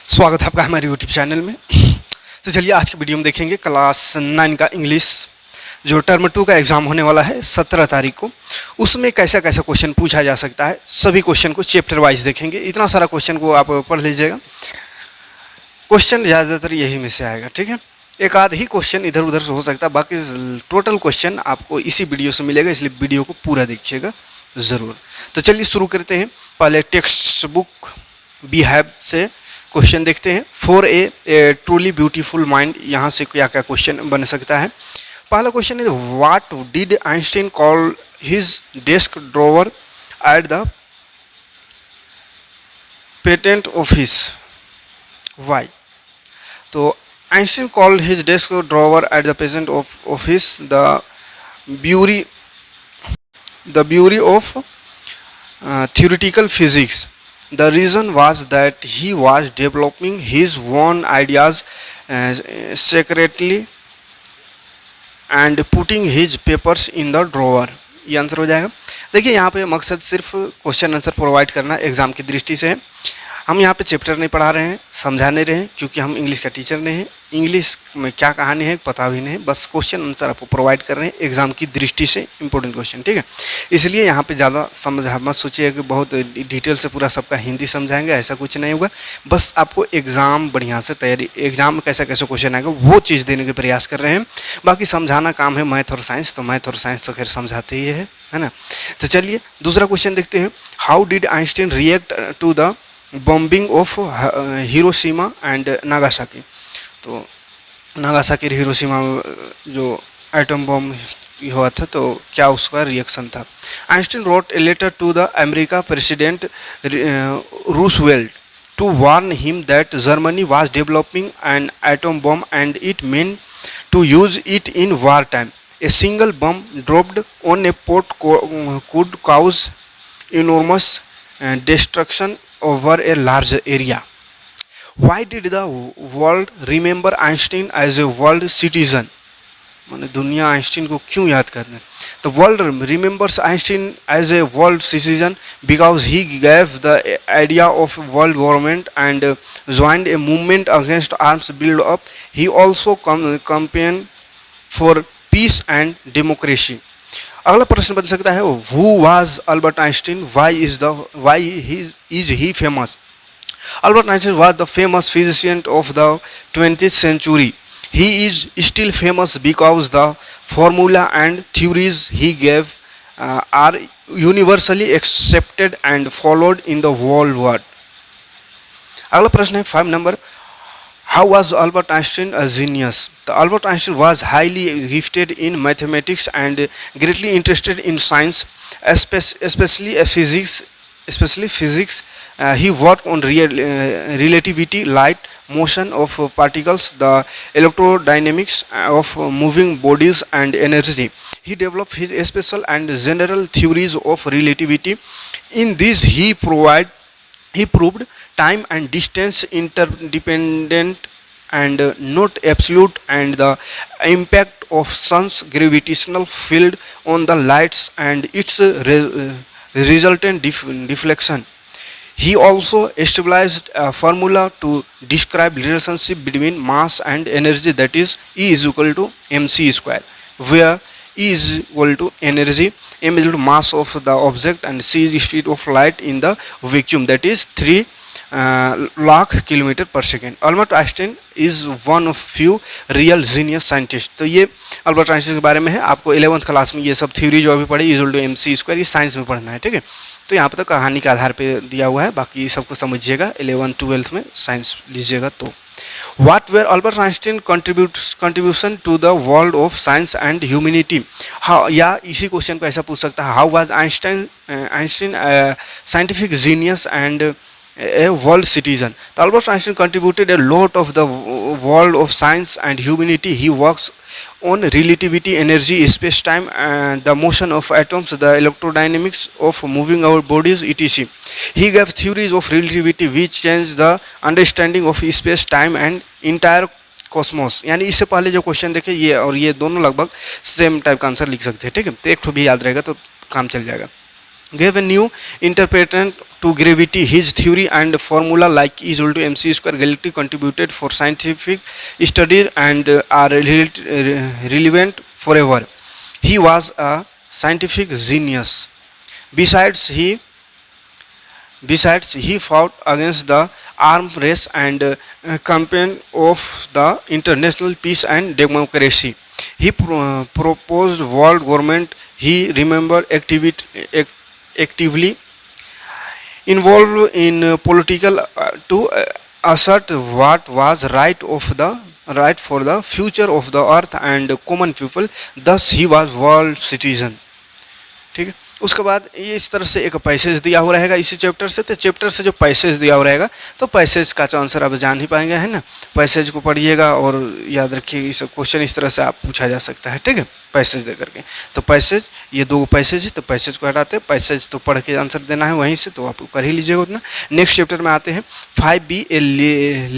स्वागत है आपका हमारे यूट्यूब चैनल में। तो चलिए आज की वीडियो में देखेंगे क्लास 9 का इंग्लिश जो टर्म 2 का एग्ज़ाम होने वाला है 17 तारीख को, उसमें कैसा कैसा क्वेश्चन पूछा जा सकता है। सभी क्वेश्चन को चैप्टर वाइज देखेंगे। इतना सारा क्वेश्चन को आप पढ़ लीजिएगा। क्वेश्चन ज़्यादातर यही में से आएगा, ठीक है। एक आध ही क्वेश्चन इधर उधर से हो सकता है, बाकी टोटल क्वेश्चन आपको इसी वीडियो से मिलेगा, इसलिए वीडियो को पूरा देखिएगा ज़रूर। तो चलिए शुरू करते हैं। पहले टेक्स्ट बुक बी हैव से क्वेश्चन देखते हैं। For a truly beautiful mind, यहाँ से क्या क्या क्वेश्चन बन सकता है। पहला क्वेश्चन है what did Einstein call his desk drawer at the patent office, why. तो Einstein called his desk drawer at the patent office the bureau of theoretical physics. The reason was that he was developing his own ideas secretly and putting his papers in the drawer. ये answer हो जाएगा। देखिए यहाँ पे मकसद सिर्फ question answer provide करना exam की दृष्टि से है। हम यहाँ पे चैप्टर नहीं पढ़ा रहे हैं, समझा नहीं रहे हैं, क्योंकि हम इंग्लिश का टीचर नहीं हैं। इंग्लिश में क्या कहानी है पता भी नहीं, बस क्वेश्चन आंसर आपको प्रोवाइड कर रहे हैं एग्जाम की दृष्टि से इंपॉर्टेंट क्वेश्चन, ठीक है। इसलिए यहाँ पे ज़्यादा समझ मत सोचिए कि बहुत डिटेल से पूरा सबका हिंदी समझाएंगे, ऐसा कुछ नहीं होगा। बस आपको एग्ज़ाम बढ़िया से तैयारी, एग्जाम में कैसा कैसा क्वेश्चन आएगा वो चीज़ देने के प्रयास कर रहे हैं। बाकी समझाना काम है मैथ और साइंस, तो मैथ और साइंस तो खैर समझाते ही है ना। तो चलिए दूसरा क्वेश्चन देखते हैं। How did Einstein react to the bombing of Hiroshima and Nagasaki. तो नागासाकी हिरोशिमा जो एटम बॉम्ब हुआ था, तो क्या उसका रिएक्शन था। Einstein wrote a letter to the America president Roosevelt to warn him that Germany was developing an atom bomb and it meant to use it in war time. A single bomb dropped on a port could cause enormous destruction over a large area. Why did the world remember Einstein as a world citizen? माने दुनिया Einstein को क्यों याद करना है। The world remembers Einstein as a world citizen because he gave the idea of world government and joined a movement against arms build-up. He also campaigned for peace and democracy. अगला प्रश्न बन सकता है Who was Albert Einstein? Why is he famous? Albert Einstein was the famous physician of the 20th century. He is still famous because the formula and theories he gave are universally accepted and followed in the whole world. अगला प्रश्न है 5 number. How was Albert Einstein a genius? Albert Einstein was highly gifted in mathematics and greatly interested in science, especially physics. He worked on relativity, light, motion of particles, the electrodynamics of moving bodies, and energy. He developed his special and general theories of relativity. In this, he proved time and distance interdependent and not absolute, and the impact of sun's gravitational field on the lights and its resultant deflection. He also established a formula to describe relationship between mass and energy, that is E is equal to mc square, where E is equal to energy, m is equal to mass of the object, and c is speed of light in the vacuum, that is 3 lakh kilometre पर second. Albert Einstein is one of few real genius scientist. तो ये Albert Einstein के बारे में है। आपको 11th class में ये सब थ्योरी जो अभी पढ़ी इक्वल टू mc स्क्वायर, ये साइंस में पढ़ना है, ठीक है। तो यहाँ पे तो कहानी के आधार पे दिया हुआ है, बाकी सबको समझिएगा 11th 12th में साइंस लीजिएगा तो। What were Albert Einstein contribution to the world of science and humanity? या इसी क्वेश्चन को ऐसा पूछ सकता है How was Einstein a scientific genius and a world citizen? Albert Einstein contributed a lot of the world of science and humanity. He works on relativity, energy, space-time, and the motion of atoms, the electrodynamics of moving our bodies, etc. He gave theories of relativity which changed the understanding of space-time and entire cosmos. यानी इससे पहले जो question देखे ये और ये दोनों लगभग सेम टाइप का आंसर लिख सकते हैं, ठीक है। तो एक तो भी याद रहेगा तो काम चल जाएगा। Gave a new interpretation to gravity. His theory and formula like E is equal to mc square gravity contributed for scientific studies and are relevant forever. He was a scientific genius. Besides, he fought against the arms race and campaign of the international peace and democracy. He proposed world government. He remembered actively involved in political to assert what was right for the future of the earth and common people. Thus he was world citizen. ठीक है, उसके बाद ये इस तरह से एक passage दिया हुआ रहेगा इसी चैप्टर से. तो चैप्टर से जो पैसेज दिया हुआ रहेगा तो पैसेज का तो आंसर आप जान ही पाएंगे, है ना. पैसेज को पढ़िएगा और याद रखिए, इस क्वेश्चन इस तरह से आप पूछा जा सकता है. ठीक है, पैसेज दे करके. तो पैसेज, ये दो पैसेज है, तो पैसेज को हटाते हैं. पैसेज तो पढ़ के आंसर देना है वहीं से, तो आप कर ही लीजिएगा उतना. नेक्स्ट चैप्टर में आते हैं 5B A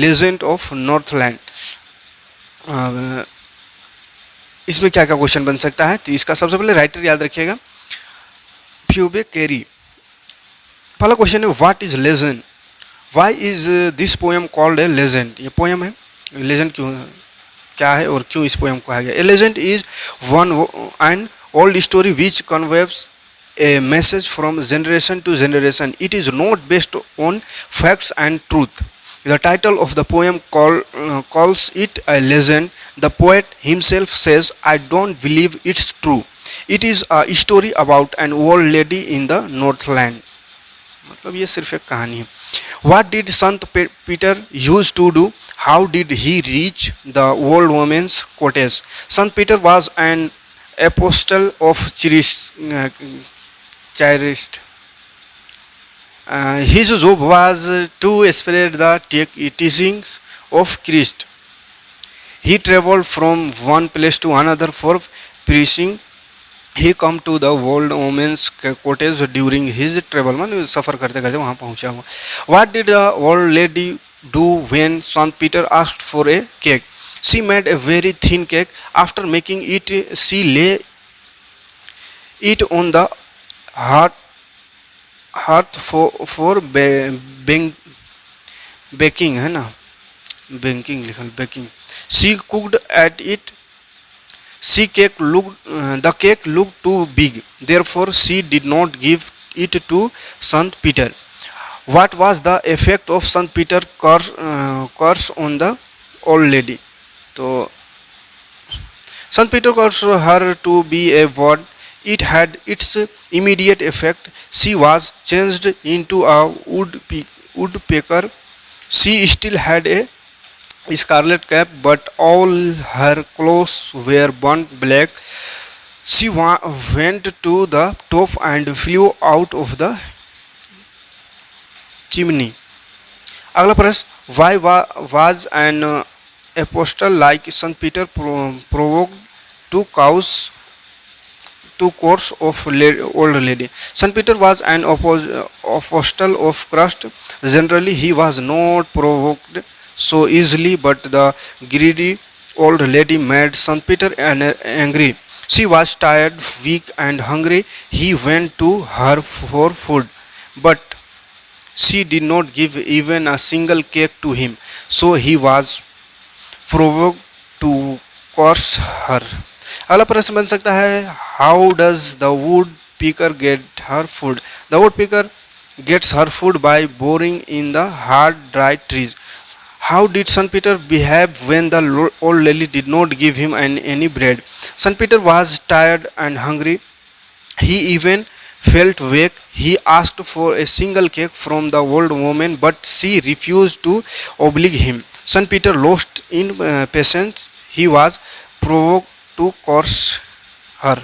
legend of Northland. इसमें क्या क्या क्वेश्चन बन सकता है. तो इसका सबसे पहले राइटर याद रखिएगा, फ्यूबे कैरी. पहला क्वेश्चन है what is legend. Why is this poem called a legend. ये पोएम है, लेजेंड क्यों, क्या है और क्यों इस पोएम को कहा गया. A legend is one and old story which conveys a message from generation to generation. It is not based on facts and truth. The title of the poem calls it a legend. The poet himself says, I don't believe it's true. It is a story about an old lady in the Northland. मतलब ये सिर्फ एक कहानी है. What did Sant Peter used to do? How did he reach the old woman's cottage? Sant Peter was an apostle of charity. His job was to spread the teachings of Christ. He traveled from one place to another for preaching. He come to the old woman's cottage during his travel. मान सफ़र करते करते वहाँ पहुँचा हुआ. What did the old lady do when Sant Peter asked for a cake? She made a very thin cake. After making it, she lay it on the hearth for baking, है ना, baking लिखल, baking. She cooked at it. The cake looked too big. Therefore, she did not give it to Sant Peter. What was the effect of Sant Peter's curse on the old lady? So, Sant Peter cursed her to be a bird. It had its immediate effect. She was changed into a woodpecker. She still had a scarlet cap, but all her clothes were burnt black. She went to the top and flew out of the chimney. अगला प्रश्न, why was an apostle like Saint Peter provoked to course of old lady? Saint Peter was an apostle of Christ. Generally, he was not provoked so easily, but the greedy old lady made Saint Peter angry. She was tired, weak, and hungry. He went to her for food, but she did not give even a single cake to him. So he was provoked to curse her. अगला प्रश्न बन सकता है, how does the woodpecker get her food? The woodpecker gets her food by boring in the hard, dry trees. How did Saint Peter behave when the old lady did not give him any bread? Saint Peter was tired and hungry. He even felt weak. He asked for a single cake from the old woman, but she refused to oblige him. Saint Peter lost in patience. He was provoked to curse her.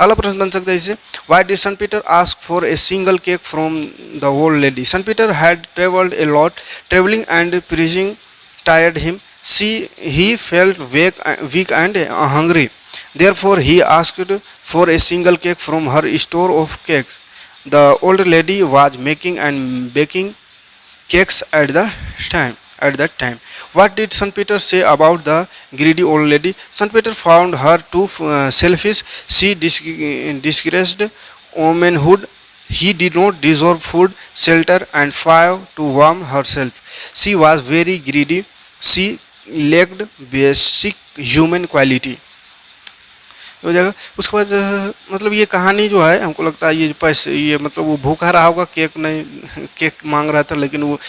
अगला प्रश्न बन सकता है इसे, why did Saint Peter ask for a single cake from the old lady? Saint Peter had traveled a lot. Traveling and preaching tired him. He felt weak and hungry. Therefore, he asked for a single cake from her store of cakes. The old lady was making and baking cakes at that time. What did Saint Peter say about the greedy old lady? Saint Peter found her too selfish. She disgraced womanhood. He did not deserve food, shelter, and fire to warm herself. She was very greedy. She lacked basic human quality. हो जाएगा। उसके बाद मतलब ये कहानी जो है हमको लगता है ये पैसे ये मतलब वो भूखा रहा होगा, केक नहीं केक मांग रहा था, लेकिन वो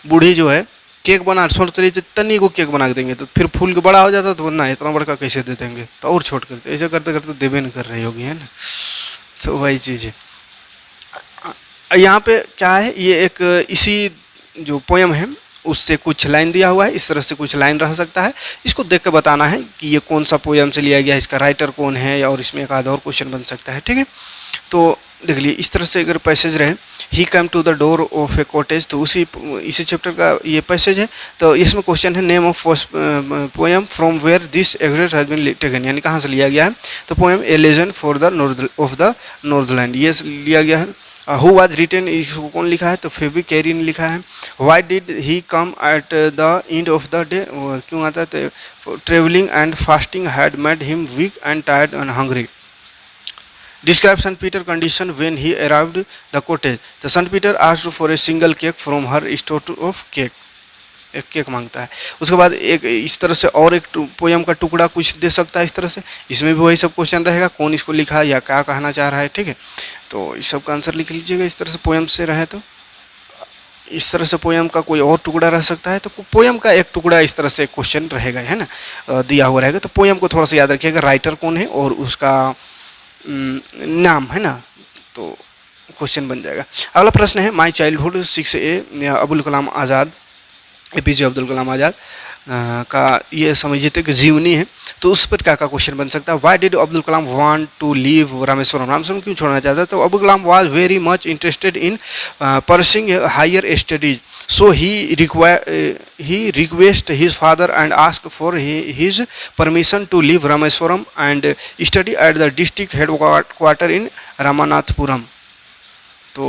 बूढ़ी जो है केक बना सोचते रही तन्नी को केक बना के देंगे तो फिर फूल के बड़ा हो जाता तो ना इतना बड़का कैसे दे देंगे, तो और छोट करते ऐसे करते करते देवे नहीं कर रही होगी, है ना। तो वही चीज़ है। यहाँ पे क्या है, ये एक इसी जो पोयम है उससे कुछ लाइन दिया हुआ है, इस तरह से कुछ लाइन रह सकता है। इसको देख के बताना है कि ये कौन सा पोयम से लिया गया है, इसका राइटर कौन है, और इसमें एक आधा और क्वेश्चन बन सकता है। ठीक है, तो देख लिए इस तरह से अगर पैसेज रहे, he come to the door of a cottage, तो इसी चैप्टर का ये पैसेज है। तो इसमें क्वेश्चन है name of poem from where this exact has been taken, यानी कहाँ से लिया गया है। तो poem a legend for the north of the Northland, ये लिया गया है। हु वाज रिटन, इसको कौन लिखा है, तो फेबी कैरी ने लिखा है। Why did he come at the end of the day, क्यों आता है, travelling and fasting had made him weak and tired and hungry. Describe St. Peter condition when he arrived the cottage. The St. Peter asked for a single cake from her store of cake. एक cake मांगता है। उसके बाद एक इस तरह से और एक पोयम का टुकड़ा कुछ दे सकता है इस तरह से, इसमें भी वही सब क्वेश्चन रहेगा, कौन इसको लिखा है या क्या कहना चाह रहा है। ठीक है, तो इस सब का आंसर लिख लीजिएगा इस तरह से पोयम से रहे। तो इस तरह से पोयम का कोई और टुकड़ा रह सकता है, तो पोयम का एक टुकड़ा इस तरह से क्वेश्चन रहेगा, है ना, दिया हुआ रहेगा। तो पोयम को थोड़ा सा याद रखिएगा, राइटर कौन है और उसका नाम, है ना, तो क्वेश्चन बन जाएगा। अगला प्रश्न है my childhood 6A, Abul Kalam Azad, APJ Abdul Kalam Azad का ये समझिए कि जीवनी है, तो उस पर क्या क्वेश्चन बन सकता है। Why did Abdul Kalam want to leave Rameswaram, Rameswaram क्यों छोड़ना चाहता है। तो Abdul Kalam was very much interested in pursuing higher studies, so he requested his father and asked for his permission to leave Rameswaram and study at the district headquarter in Ramanathapuram, तो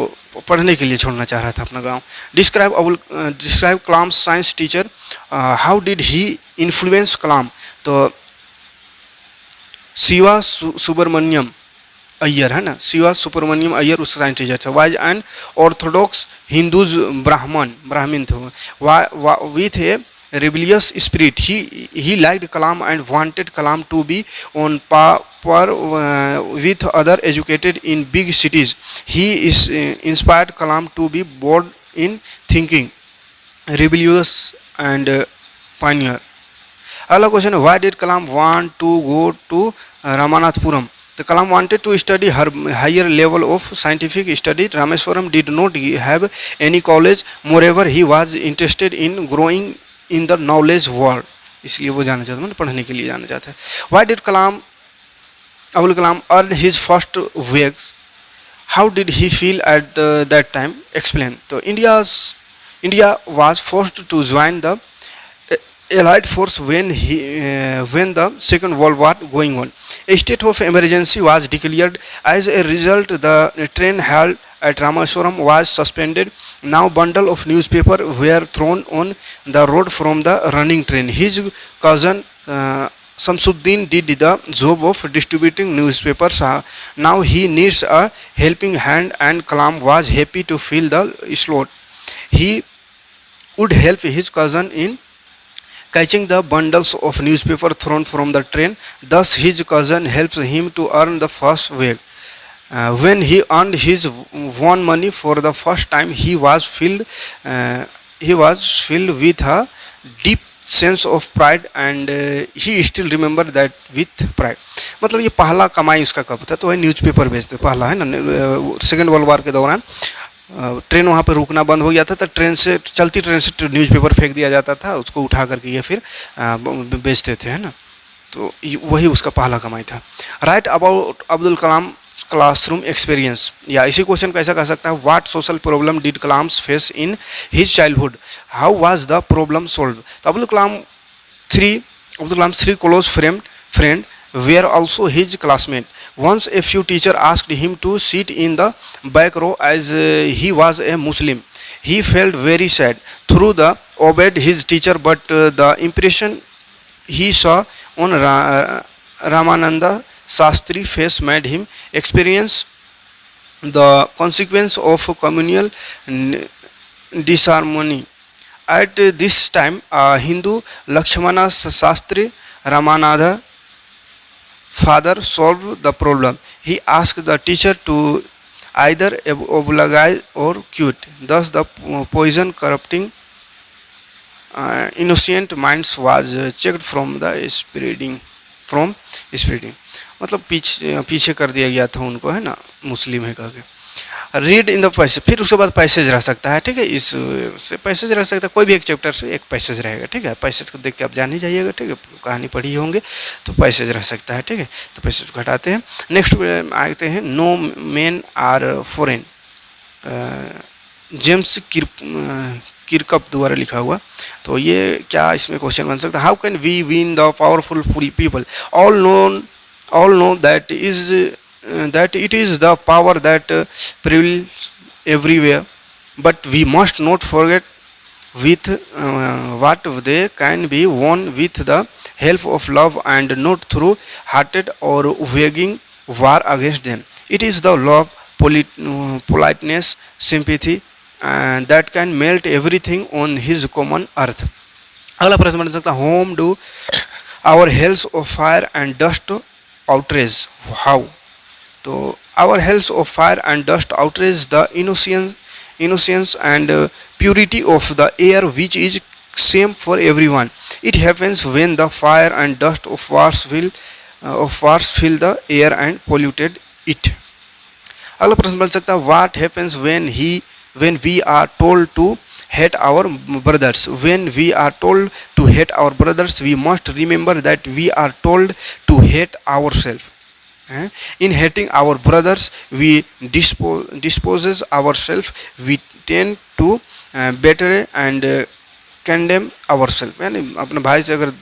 पढ़ने के लिए छोड़ना चाह रहा था अपना गांव। Describe Kalam science teacher, how did he influence Kalam, तो शिवा सुब्रमण्यम अय्यर, है ना, शिवा सुब्रमण्यम अय्यर उसका साइंस टीचर था। वाज एन ऑर्थोडॉक्स हिंदूज ब्राह्मण थे, with A rebellious spirit. He liked Kalam and wanted Kalam to be on par with other educated in big cities. He inspired Kalam to be bold in thinking, rebellious and pioneer. अगला question है why did Kalam want to go to Ramanathapuram? The Kalam wanted to study higher level of scientific study. Rameswaram did not have any college. Moreover, he was interested in growing in the knowledge world. इसलिए वो जाना चाहता है, मतलब पढ़ने के लिए जाना चाहता है। Why did Abul Kalam earn his first wages? How did he feel at that time? Explain. So India was forced to join the Allied force when the Second World War going on. A state of emergency was declared. As a result, the train held at Rameswaram was suspended. Now bundle of newspaper were thrown on the road from the running train. His cousin Samsuddin did the job of distributing newspapers. Now he needs a helping hand, and Kalam was happy to fill the slot. He would help his cousin in catching the bundles of newspaper thrown from the train. Thus his cousin helps him to earn the first wage. When he earned his own money for the first time, he was filled with a deep sense of pride, and he still remember that with pride. मतलब ये पहला कमाई उसका कब था, तो वही newspaper बेचते, पहला है ना, सेकेंड वर्ल्ड वार के दौरान ट्रेन वहाँ पे रुकना बंद हो गया था, तो चलती ट्रेन से न्यूज़पेपर फेंक दिया जाता था, उसको उठा करके ये फिर बेचते थे, है ना, तो वही उसका पहला कमाई था। Write about Abdul Kalam classroom experience, या इसी क्वेश्चन को ऐसा कह सकता है, what social problem did Kalam's face in his childhood, how was the problem solve. तो Abdul Kalam three close friend were also his classmates. Once a few teachers asked him to sit in the back row as he was a Muslim. He felt very sad. Through the obeyed his teacher, but the impression he saw on Ramananda Shastri face made him experience the consequence of communal n- disharmony. At this time, Hindu Lakshmana Shastri Ramanatha father solved the problem. He asked the teacher to either oblige or quit. Thus, the poison corrupting innocent minds was checked from spreading. मतलब पीछे कर दिया गया था उनको, है ना, मुस्लिम है कह के. रीड इन द पैसेज, फिर उसके बाद पैसेज रह सकता है, ठीक है, इस से पैसेज रह सकता है, कोई भी एक चैप्टर से एक पैसेज रहेगा, ठीक है. पैसेज को देख के आप जान ही जाइएगा, ठीक है, कहानी पढ़ी होंगे तो पैसेज रह सकता है, ठीक है. तो पैसेज को हटाते हैं. नेक्स्ट आते हैं, no man are foreign, James Kirkup द्वारा लिखा हुआ. तो ये क्या इसमें क्वेश्चन बन सकता है, how can we win the powerful people, all know that it is the power that prevails everywhere, but we must not forget with what they can be won with the help of love and not through hearted or waging war against them. It is the love, politeness, sympathy that can melt everything on his common earth. अगला प्रश्न बन सकता है, home do our hells of fire and dust outrage, how? So our hells of fire and dust outrage the innocence and purity of the air, which is same for everyone. It happens when the fire and dust of wars fill the air and polluted it. अगला प्रश्न बन सकता है, what happens when we are told to hate our brothers? When we are told to hate our brothers, we must remember that we are told to hate ourselves. In hating our brothers, we disposes ourselves. We tend to betray and condemn ourselves. यानी अपने भाई से अगर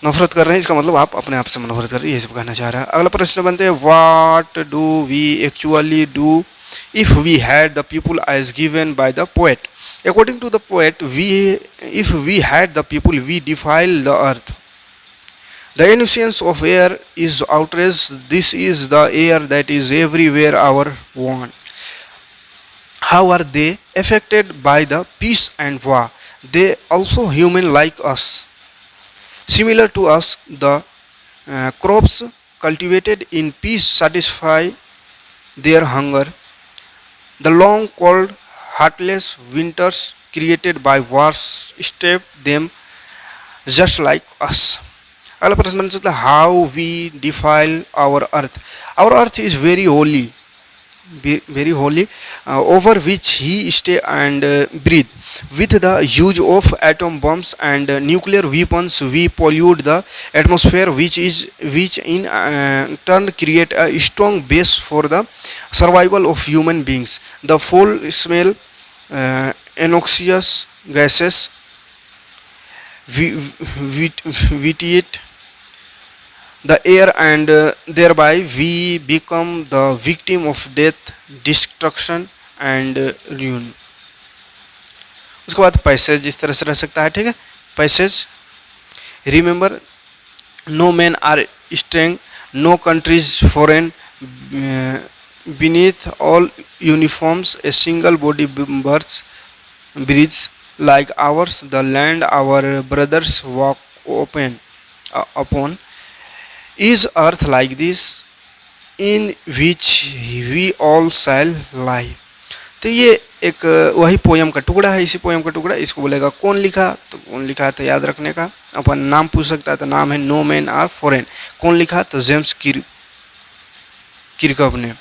नफरत कर रहे हैं, इसका मतलब आप अपने आप से नफरत कर रहे हैं, ये सब कहना चाह रहा है. अगला प्रश्न बनते हैं, what do we actually do if we had the people as given by the poet? According to the poet, if we had the people, we defile the earth. The innocence of air is outraged. This is the air that is everywhere our want. How are they affected by the peace and war? They also human like us. Similar to us, the crops cultivated in peace satisfy their hunger. The long, cold, heartless winters created by wars stab them just like us. अगला प्रश्न बन सकता है, how we defile our earth. Our earth is very holy, over which he stay and breathe. With the use of atom bombs and nuclear weapons, we pollute the atmosphere, which in turn create a strong base for the survival of human beings. The foul smell, noxious gases, vitiate the air, and thereby we become the victim of death, destruction and ruin. उसके बाद passage इस तरह से रह सकता है, ठीक है. Passage, remember, no man are strange, no countries foreign, beneath all uniforms a single body births breathes like ours, the land our brothers walk upon. Is earth like this in which we all shall lie? तो ये एक वही poem का टुकड़ा है. इसी poem का टुकड़ा, इसको बोलेगा कौन लिखा, तो कौन लिखा तो याद रखने का. अपन नाम पूछ सकता है, तो नाम है नो मैन आर फॉरेन. कौन लिखा, तो जेम्स किरकप ने,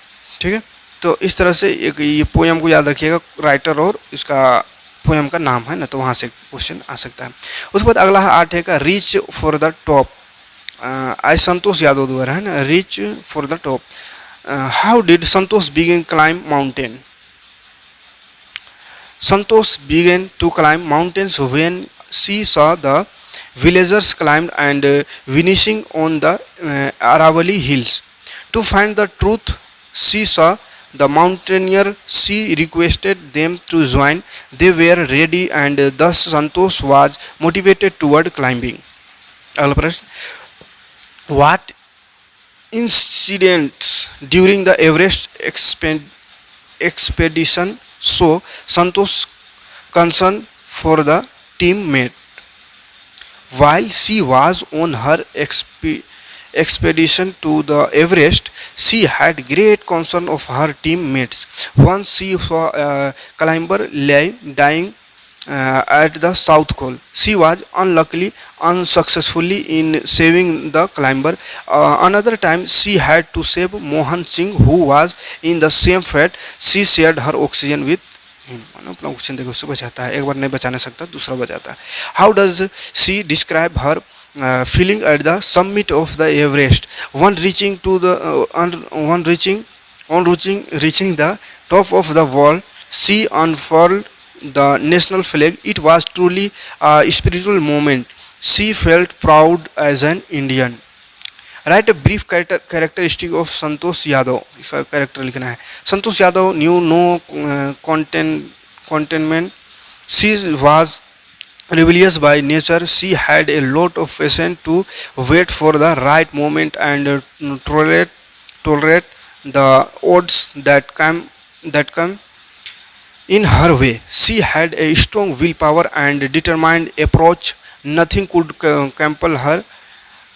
ठीक है. तो इस तरह से एक ये पोयम को याद रखिएगा, राइटर और इसका पोयम का नाम है ना, तो वहाँ से क्वेश्चन आ सकता है. उसके बाद अगला है 8 है का रीच फॉर द टॉप. आई संतोष यादव द्वारा है ना, reach for the top. How did Santosh begin climb mountain? Santosh began to climb mountains when she saw the villagers climbed and vanishing on the Aravali hills. To find the truth, she saw the mountaineer. She requested them to join. They were ready, and thus Santosh was motivated toward climbing. अगला प्रश्न, what incidents during the Everest expedition show Santosh's concern for the teammate. While she was on her expedition to the Everest, she had great concern of her teammates. Once she saw a climber lie dying at the South Pole. She was unluckily unsuccessfully in saving the climber. Another time she had to save Mohan Singh, who was in the same fate. She shared her oxygen with him. अपना oxygen देखो उससे बचाता है, एक बार नहीं बचाने सकता दूसरा बचाता है. How does she describe her feeling at the summit of the Everest? One reaching to the one reaching the top of the wall, she unfurled the national flag. It was truly a spiritual moment. She felt proud as an Indian. Write a brief characteristic of Santosh Yadav. इसका character लिखना है. Santosh Yadav knew no contentment. She was rebellious by nature. She had a lot of patience to wait for the right moment and tolerate the odds that come in her way. She had a strong willpower and determined approach. Nothing could compel her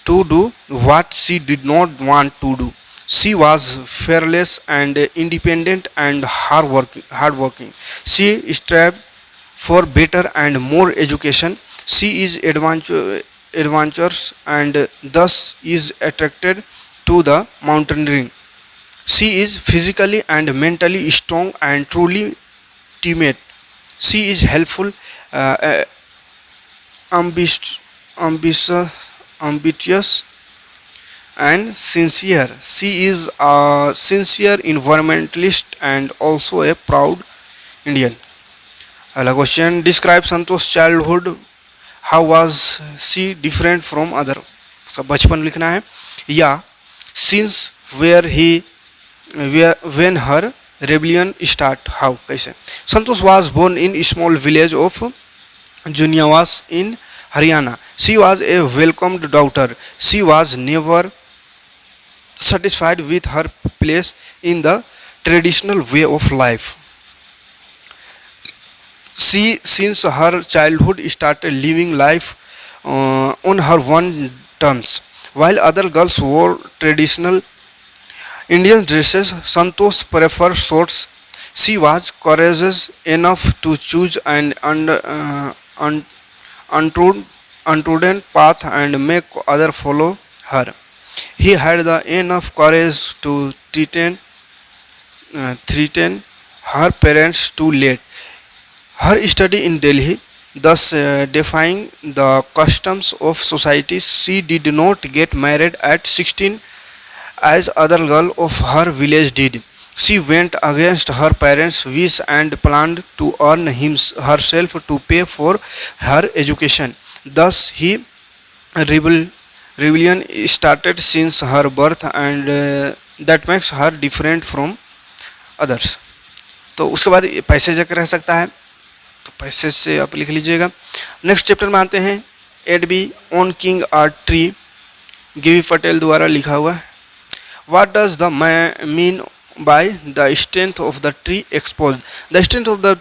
to do what she did not want to do. She was fearless and independent and hardworking. She strived for better and more education. She is adventurous and thus is attracted to the mountaineering. She is physically and mentally strong and truly timid. She is helpful, ambitious, and sincere. She is a sincere environmentalist and also a proud Indian. अगला question, describe Santosh childhood. How was she different from other. उसका बचपन लिखना है. या since when her rebellion start. How, कैसे. Santosh was born in a small village of Juniawas in Haryana. She was a welcomed daughter. She was never satisfied with her place in the traditional way of life. She, since her childhood, started living life on her own terms. While other girls wore traditional Indian dresses, Santosh preferred shorts. She was courageous enough to choose an untrodden path and make others follow her. He had the enough courage to threaten her parents too late. Her study in Delhi, thus defying the customs of society. She did not get married at 16 as other girls of her village did. She went against her parents' wish and planned to earn herself to pay for her education. Thus, rebellion started since her birth, and that makes her different from others. तो उसके बाद passage रह सकता है, तो passage से आप लिख लीजिएगा. नेक्स्ट चैप्टर में आते हैं. एड बी on king a tree, Gieve Patel द्वारा लिखा हुआ है. What does the mean by the strength of the tree exposed? The strength of the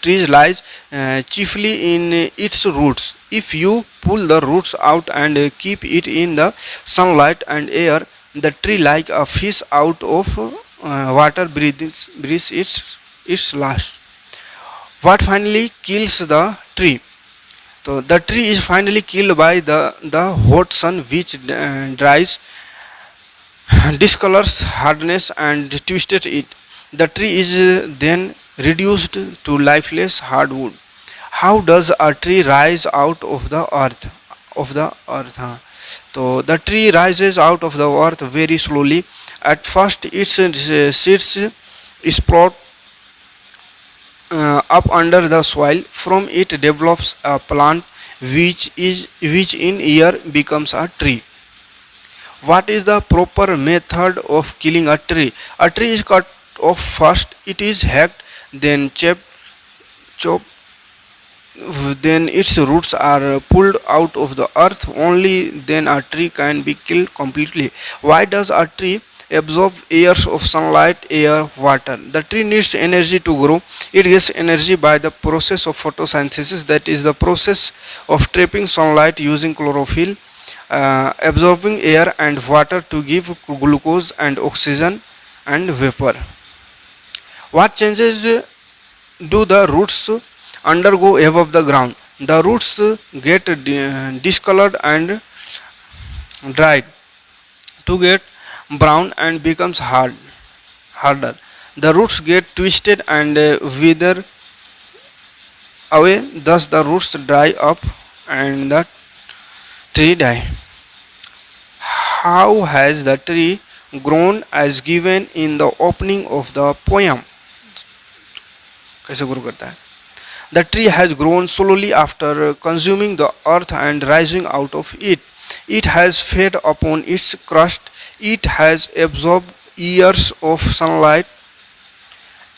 trees lies chiefly in its roots. If you pull the roots out and keep it in the sunlight and air, the tree, like a fish out of water, breathes its last. What finally kills the tree? So the tree is finally killed by the hot sun, which dries, discolors, hardness, and twisted it. The tree is then reduced to lifeless hardwood. How does a tree rise out of the earth? So the tree rises out of the earth very slowly. At first, its seeds sprout up under the soil. From it develops a plant, which in year becomes a tree. What is the proper method of killing a tree? A tree is cut off first. It is hacked, then chopped. Then its roots are pulled out of the earth. Only then a tree can be killed completely. Why does a tree absorb years of sunlight, air, water. The tree needs energy to grow. It gets energy by the process of photosynthesis, that is the process of trapping sunlight using chlorophyll, absorbing air and water to give glucose and oxygen and vapor. What changes do the roots undergo above the ground? The roots get discolored and dried to get brown and becomes harder. The roots get twisted and wither away, thus the roots dry up and the tree die. How has the tree grown as given in the opening of the poem? कैसे grow करता है? The tree has grown slowly after consuming the earth and rising out of it. It has fed upon its crust. It has absorbed years of sunlight,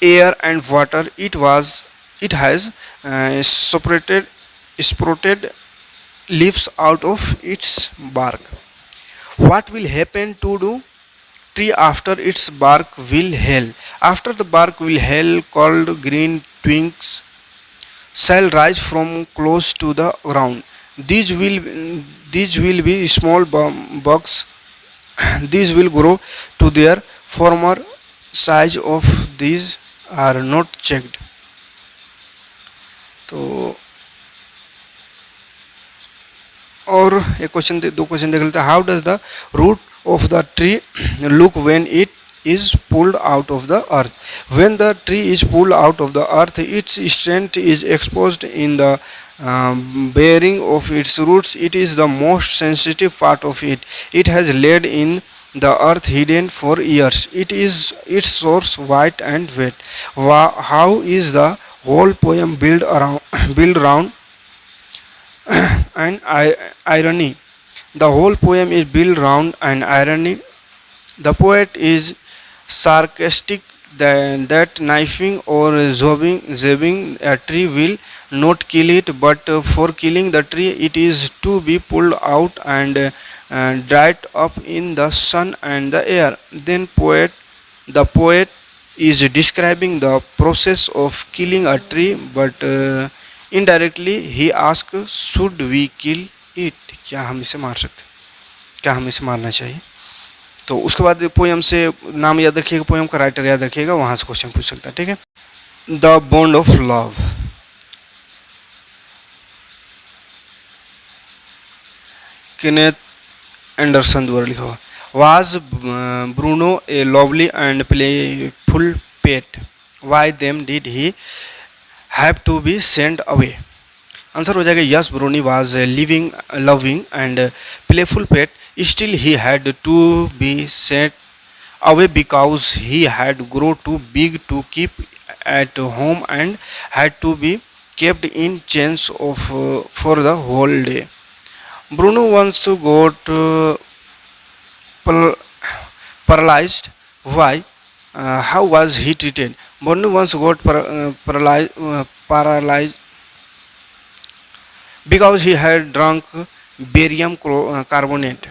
air and water. It has sprouted leaves out of its bark. What will happen to the tree after its bark will heal? After the bark will heal, called green twigs shall rise from close to the ground. These will be small bugs. These will grow to their former size of these are not checked. तो और एक question दो question देख लेते हैं. How does the root of the tree look when it is pulled out of the earth? When the tree is pulled out of the earth, its strength is exposed in the bearing of its roots. It is the most sensitive part of it. It has laid in the earth hidden for years. It is its source white and wet. How is the whole poem built around an irony? The whole poem is built around an irony. The poet is sarcastic that knifing or zabbing a tree will not kill it, but for killing the tree it is to be pulled out and dried up in the sun and the air. Then the poet is describing the process of killing a tree, but indirectly he asks, should we kill it? क्या हम इसे मार सकते, क्या हमें इसे मारना चाहिए? तो उसके बाद पोएम से नाम याद रखिएगा, पोएम का राइटर याद रखिएगा, वहां से क्वेश्चन पूछ सकता है. ठीक है. The bond of love. Kenneth Anderson द्वारा लिखा हुआ. Was Bruno a lovely and playful pet? Why then did he have to be send away? Answer हो जाएगा yes, Bruno was living loving and playful pet. Still he had to be sent away because he had grown too big to keep at home and had to be kept in chains for the whole day. Bruno once got paralyzed. Why? How was he treated? Bruno once got paralyzed because he had drunk barium carbonate.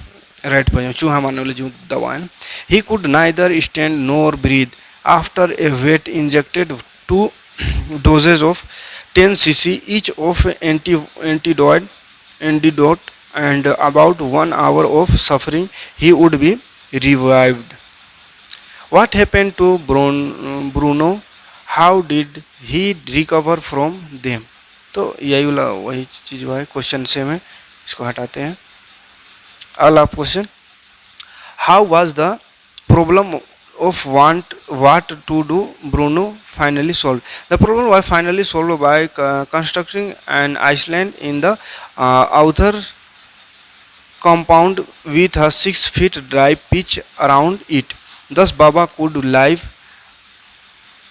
Right पर चूहा मारने वाले जो दवा है. He could neither stand nor breathe after a vet injected 2 doses of 10 cc each of antidote and about 1 hour of suffering he would be revived. What happened to Bruno? How did he recover from them? तो यही वाला वही चीज़ हुआ है. Question same है, इसको हटाते हैं. अगला question. How was the problem of what to do Bruno finally solved? The problem was finally solved by constructing an island in the outer compound with a 6 feet dry pitch around it. Thus Baba could live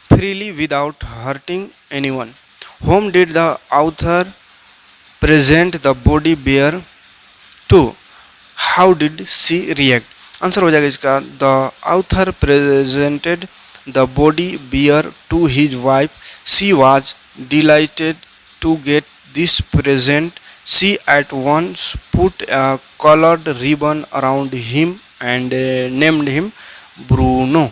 freely without hurting anyone. Whom did the author present the body bear to? How did she react? Answer हो जाएगा इसका. The author presented the body bear to his wife. She was delighted to get this present. She at once put a coloured ribbon around him and named him Bruno.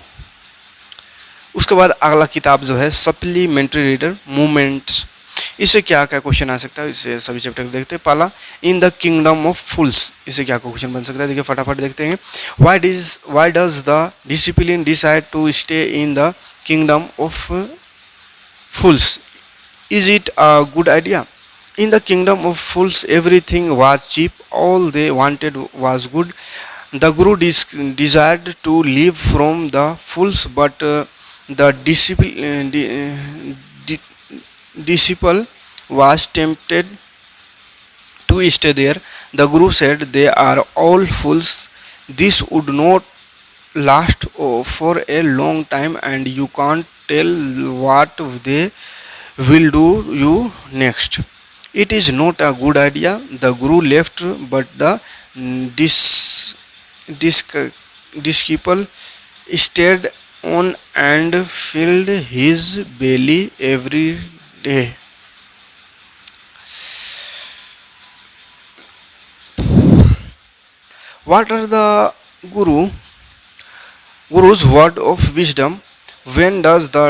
उसके बाद अगला किताब जो है supplementary reader movements. इससे क्या क्या question आ सकता है, इससे सभी चैप्टर देखते हैं। पहला, इन द किंगडम ऑफ फूल्स, इससे क्या क्वेश्चन बन सकता है, देखिए फटाफट देखते हैं। Why does the discipline decide to stay in the kingdom of fools? Is it a good idea? In the kingdom of fools, everything was cheap, all they wanted was good. The guru desired to live from the fools, but the disciple was tempted to stay there. The guru said, they are all fools. This would not last for a long time, and you can't tell what they will do you next. It is not a good idea. The guru left, but the disciple stayed on and filled his belly every day. What are the guru's word of wisdom? When does the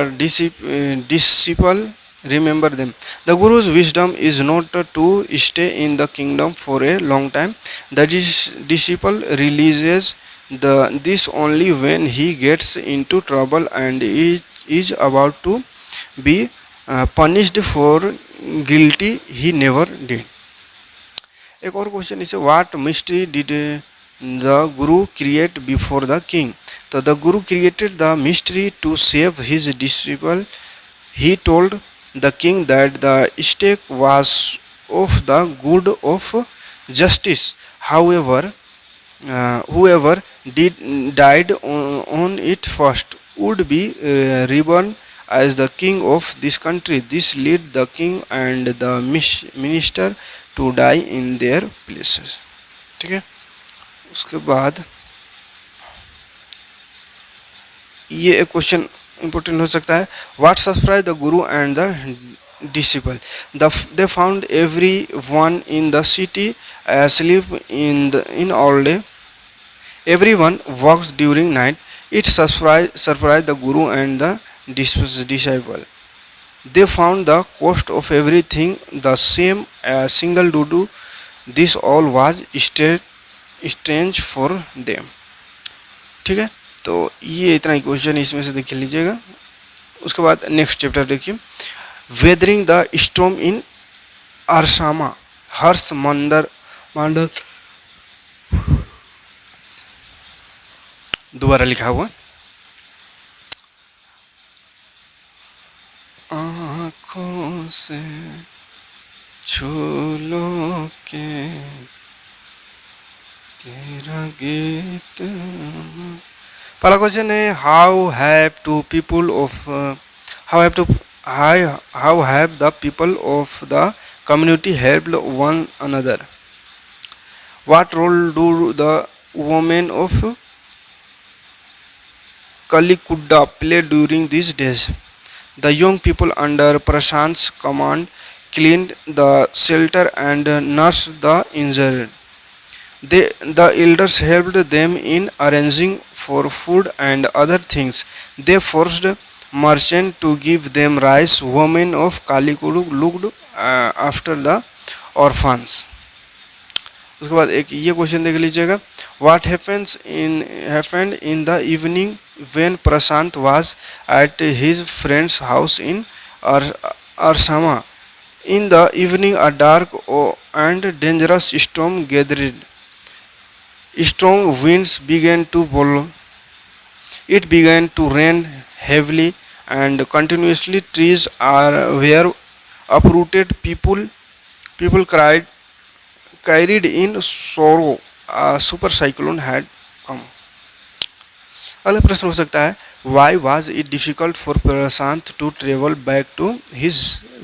disciple remember them? The guru's wisdom is not to stay in the kingdom for a long time. The disciple realizes this only when he gets into trouble and is about to be punished for guilty he never did. एक और question इसे, what mystery did the guru create before the king? तो the guru created the mystery to save his disciple. He told the king that the stake was of the good of justice. However whoever died on it first would be reborn as the king of this country. This led the king and the minister to die in their places. ठीक है, उसके बाद ये एक question important हो सकता है. What surprise the Guru and the disciple? They found everyone in the city asleep in all day. Everyone works during night. It surprised the guru and the disciple. They found the cost of everything the same, a single dodo. This all was strange for them. ठीक है, तो ये इतना ही question इसमें से देख लीजिएगा. उसके बाद नेक्स्ट चैप्टर देखिए, वेदरिंग द स्टॉर्म इन अरसामा. हर्ष मंदर दोबारा लिखा हुआ, आँखों से छू लो के तेरा गीत. पहला क्वेश्चन है, how have the people of the community helped one another? What role do the women of Kalikudda play during these days? The young people under Prashant's command cleaned the shelter and nursed the injured. The elders helped them in arranging for food and other things. They forced merchants to give them rice. Women of Kalikudda looked after the orphans. उसके बाद एक ये question देख लीजिएगा, what happened in the evening when Prashant was at his friend's house in Arsama. In the evening a dark and dangerous storm gathered. Strong winds began to blow. It began to rain heavily and continuously. Trees were uprooted. People carried in sorrow. A super cyclone had come. अगला प्रश्न हो सकता है, why was it difficult for Prashant to travel back to his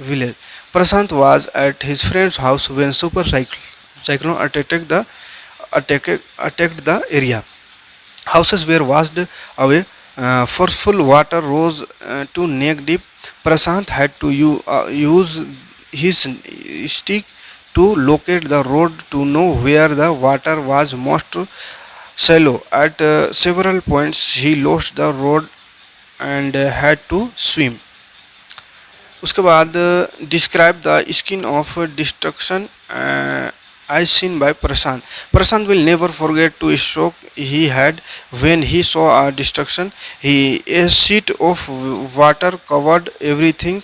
village? Prashant was at his friends house when super cyclone attacked the area. Houses were washed away. Forceful water rose to neck deep. Prashant had to use his stick to locate the road to know where the water was most shallow. At several points, he lost the road and had to swim. उसके बाद describe the skin of destruction as seen by Prashant. Prashant will never forget to shock he had when he saw a destruction. A sheet of water covered everything.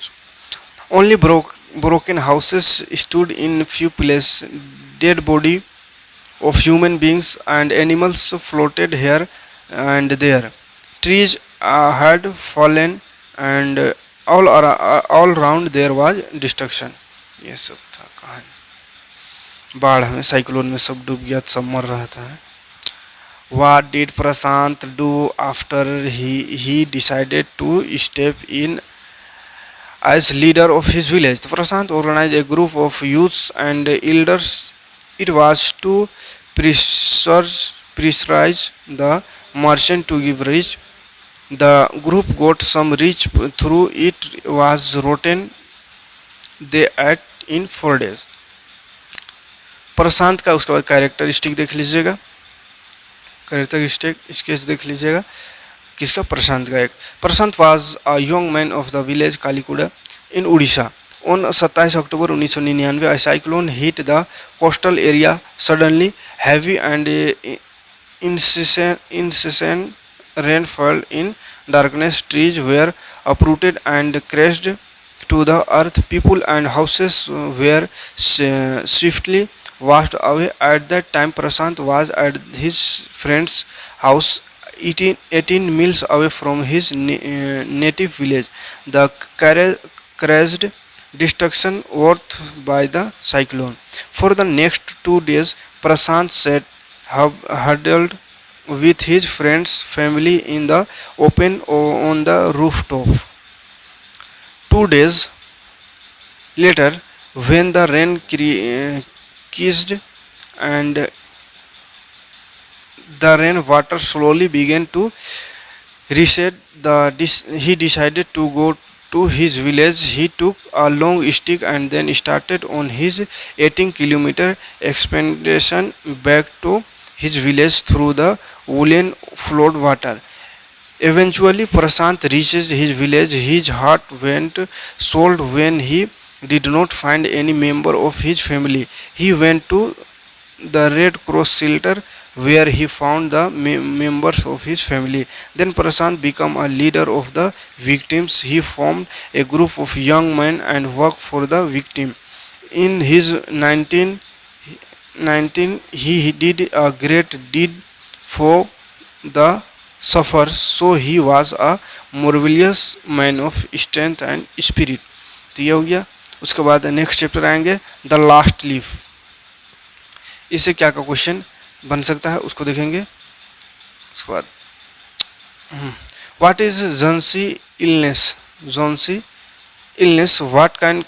Only broken houses stood in few places. Dead body of human beings and animals floated here and there. Trees had fallen and all around there was destruction. ये सब था कहानी. बाढ़ में cyclone में सब डूब गया, सब मर रहा था. What did Prashant do after he decided to step in as leader of his village? Prashant organized a group of youths and elders. It was to pressurize the merchant to give rich. The group got some rich through it was rotten. They ate in 4 days. प्रशांत का उसके बाद characteristic देख लीजिएगा. Characteristic sketch देख लीजिएगा किसका, प्रशांत का. एक Prashant was a young man of the village Kalikuda in Orissa. On 27 October 1999, a cyclone hit the coastal area suddenly. Heavy and incessant rain fell in darkness. Trees were uprooted and crashed to the earth. People and houses were swiftly washed away. At that time, Prashant was at his friend's house, 18 miles away from his native village. The crashed destruction wrought by the cyclone. For the next 2 days, Prashant sat huddled with his friend's family in the open on the rooftop. 2 days later, when the rain ceased and the rain water slowly began to recede, he decided to go to his village. He took a long stick and then started on his 18-kilometer expedition back to his village through the woolen flood water. Eventually, Prashant reached his village. His heart went cold when he did not find any member of his family. He went to the Red Cross shelter where he found the members of his family. Then Prashant became a leader of the victims. He formed a group of young men and worked for the victim. In his 19, he did a great deed for the sufferers, so he was a marvelous man of strength and spirit. तो ये हो गया. उसके बाद next chapter आएंगे the last leaf. इससे क्या का क्वेश्चन बन सकता है उसको देखेंगे. उसके बाद what is Johnsy illness. Johnsy illness, what can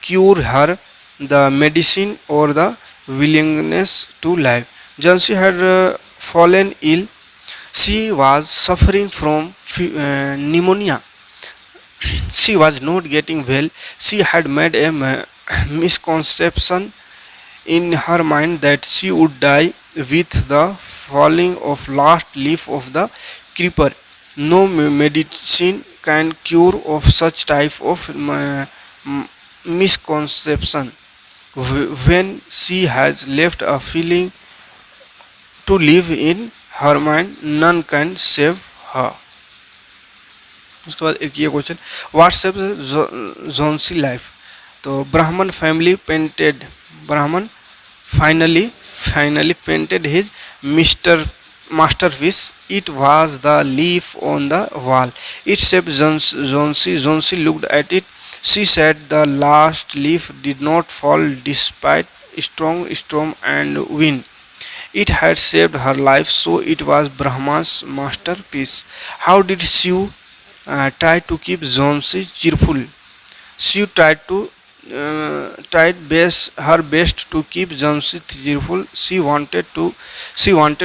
cure her, the medicine और the willingness to live. Jansi had fallen ill. She was suffering from pneumonia. She was not getting well. She had made a misconception in her mind that she would die with the falling of last leaf of the creeper. No medicine can cure of such type of misconception. When she has left a feeling to live in her mind, none can save her. उसके बाद एक ये question, what saves जोंसी life. तो ब्राह्मण family painted, ब्राह्मण finally painted his masterpiece. It was the leaf on the wall. It saved Zonsi. Zonsi looked at it. She said the last leaf did not fall despite strong storm and wind. It had saved her life, so it was Brahma's masterpiece. How did she try to keep Zonsi cheerful? She tried her best to keep Zonsi cheerful. She wanted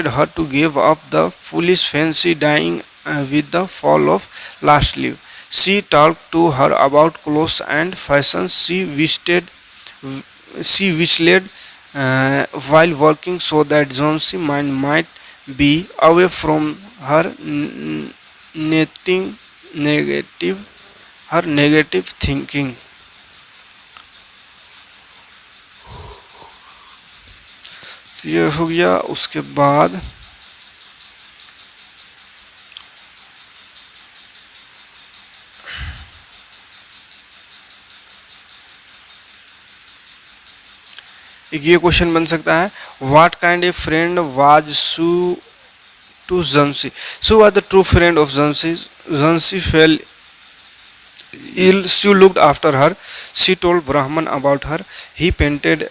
her to give up the foolish fancy dying with the fall of last leaf. She talked to her about clothes and fashion. She whistled while working so that Zonsi's mind might be away from her negative thinking. तो ये हो गया। उसके बाद एक ये question बन सकता है, what kind a friend was Sue to Johnsy. Sue was the true friend of Johnsy. Johnsy fell ill. She looked after her. She told Brahman about her. He painted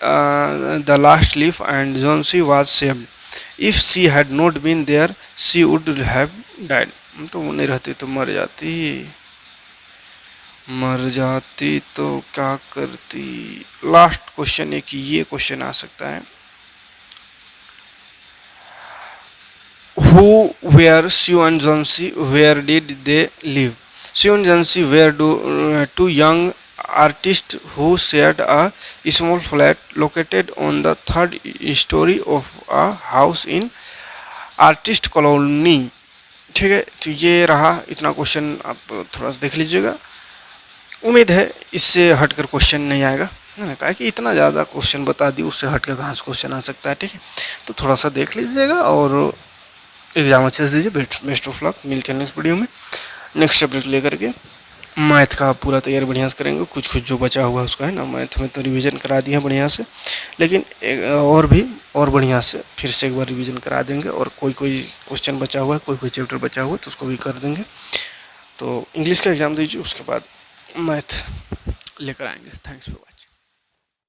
the last leaf, and Jhansi was saved. If she had not been there, she would have died. तो वो नहीं रहती तो मर जाती। मर जाती तो क्या करती। लास्ट क्वेश्चन एक ये क्वेश्चन आ सकता है, Who were Sue and Jhansi? Where did they live? Sue and Jhansi were two young artists who shared a small flat located on the third story of a house in artist colony. ठीक है, तो ये रहा इतना question, आप थोड़ा सा देख लीजिएगा। उम्मीद है इससे हटकर क्वेश्चन नहीं आएगा, है ना। कहा कि इतना ज़्यादा क्वेश्चन बता दी, उससे हटकर कहाँ से क्वेश्चन आ सकता है। ठीक है, तो थोड़ा सा देख लीजिएगा और एग्जाम अच्छे से दीजिए। Best of luck. मिलते हैं नेक्स्ट वीडियो में नेक्स्ट सब्जेक्ट लेकर के। मैथ का पूरा तैयारी बढ़िया से करेंगे। कुछ जो बचा हुआ है उसका, है ना, मैथ में तो रिवीजन करा दिया बढ़िया से, लेकिन और भी और बढ़िया से फिर से एक बार रिवीजन करा देंगे। और कोई क्वेश्चन बचा हुआ है, कोई चैप्टर बचा हुआ है तो उसको भी कर देंगे। तो इंग्लिश का एग्ज़ाम दीजिए, उसके बाद मैथ लेकर आएंगे। Thanks for